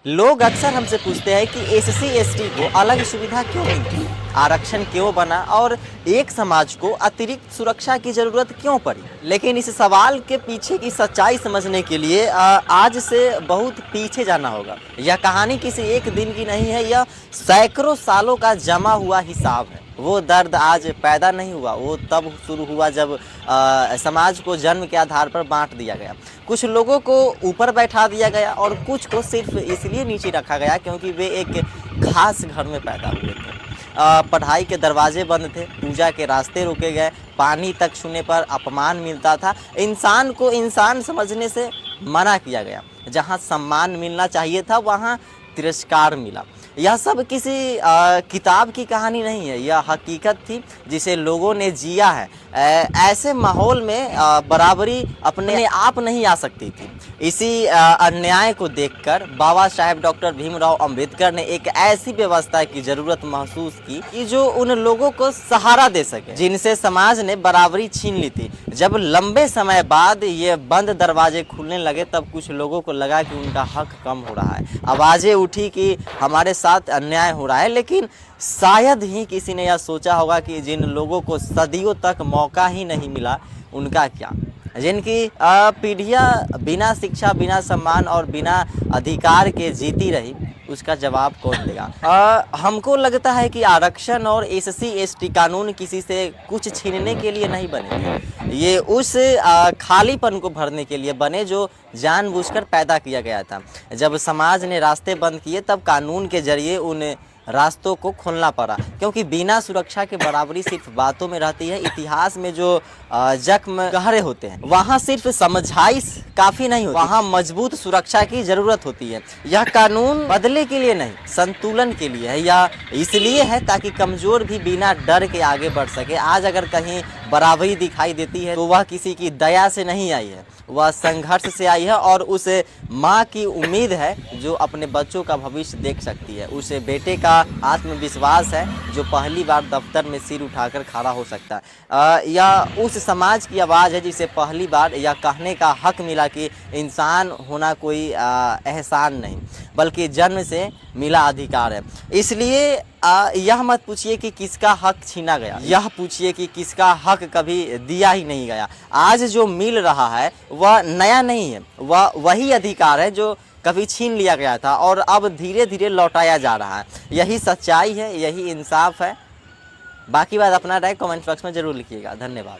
लोग अक्सर हमसे पूछते हैं कि एससी एसटी को अलग सुविधा क्यों मिलती, आरक्षण क्यों बना और एक समाज को अतिरिक्त सुरक्षा की जरूरत क्यों पड़ी। लेकिन इस सवाल के पीछे की सच्चाई समझने के लिए आज से बहुत पीछे जाना होगा। यह कहानी किसी एक दिन की नहीं है, यह सैकड़ों सालों का जमा हुआ हिसाब है। वो दर्द आज पैदा नहीं हुआ, वो तब शुरू हुआ जब समाज को जन्म के आधार पर बांट दिया गया। कुछ लोगों को ऊपर बैठा दिया गया और कुछ को सिर्फ इसलिए नीचे रखा गया क्योंकि वे एक खास घर में पैदा हुए थे। पढ़ाई के दरवाजे बंद थे, पूजा के रास्ते रोके गए, पानी तक छूने पर अपमान मिलता था, इंसान को इंसान समझने से मना किया गया। जहाँ सम्मान मिलना चाहिए था वहाँ तिरस्कार मिला। यह सब किसी किताब की कहानी नहीं है, यह हकीकत थी जिसे लोगों ने जिया है। ऐसे माहौल में बराबरी अपने आप नहीं आ सकती थी। इसी अन्याय को देखकर बाबा साहेब डॉक्टर भीमराव अंबेडकर ने एक ऐसी व्यवस्था की जरूरत महसूस की कि जो उन लोगों को सहारा दे सके जिनसे समाज ने बराबरी छीन ली थी। जब लंबे समय बाद ये बंद दरवाजे खुलने लगे तब कुछ लोगों को लगा कि उनका हक कम हो रहा है। आवाजें उठी कि हमारे साथ अन्याय हो रहा है, लेकिन शायद ही किसी ने यह सोचा होगा कि जिन लोगों को सदियों तक मौका ही नहीं मिला उनका क्या, जिनकी पीढ़ियां बिना शिक्षा, बिना सम्मान और बिना अधिकार के जीती रही, उसका जवाब कौन देगा। हमको लगता है कि आरक्षण और एससी एसटी कानून किसी से कुछ छीनने के लिए नहीं बने, ये उस खालीपन को भरने के लिए बने जो जानबूझकर पैदा किया गया था। जब समाज ने रास्ते बंद किए तब कानून के जरिए उन रास्तों को खोलना पड़ा, क्योंकि बिना सुरक्षा के बराबरी सिर्फ बातों में रहती है। इतिहास में जो जख्म गहरे होते हैं वहाँ सिर्फ समझाइश काफ़ी नहीं होती, वहाँ मजबूत सुरक्षा की ज़रूरत होती है। यह कानून बदले के लिए नहीं, संतुलन के लिए है, या इसलिए है ताकि कमज़ोर भी बिना डर के आगे बढ़ सके। आज अगर कहीं बराबरी दिखाई देती है तो वह किसी की दया से नहीं आई है, वह संघर्ष से आई है और उस माँ की उम्मीद है जो अपने बच्चों का भविष्य देख सकती है, उस बेटे का आत्मविश्वास है जो पहली बार दफ्तर में सिर उठाकर खड़ा हो सकता है, या उस समाज की आवाज़ है जिसे पहली बार यह कहने का हक मिला कि इंसान होना कोई एहसान नहीं बल्कि जन्म से मिला अधिकार है। इसलिए यह मत पूछिए कि किसका हक छीना गया, यह पूछिए कि किसका हक कभी दिया ही नहीं गया। आज जो मिल रहा है वह नया नहीं है, वह वही अधिकार है जो कभी छीन लिया गया था और अब धीरे धीरे लौटाया जा रहा है। यही सच्चाई है, यही इंसाफ है। बाकी बात अपना राय कमेंट बॉक्स में ज़रूर लिखिएगा। धन्यवाद।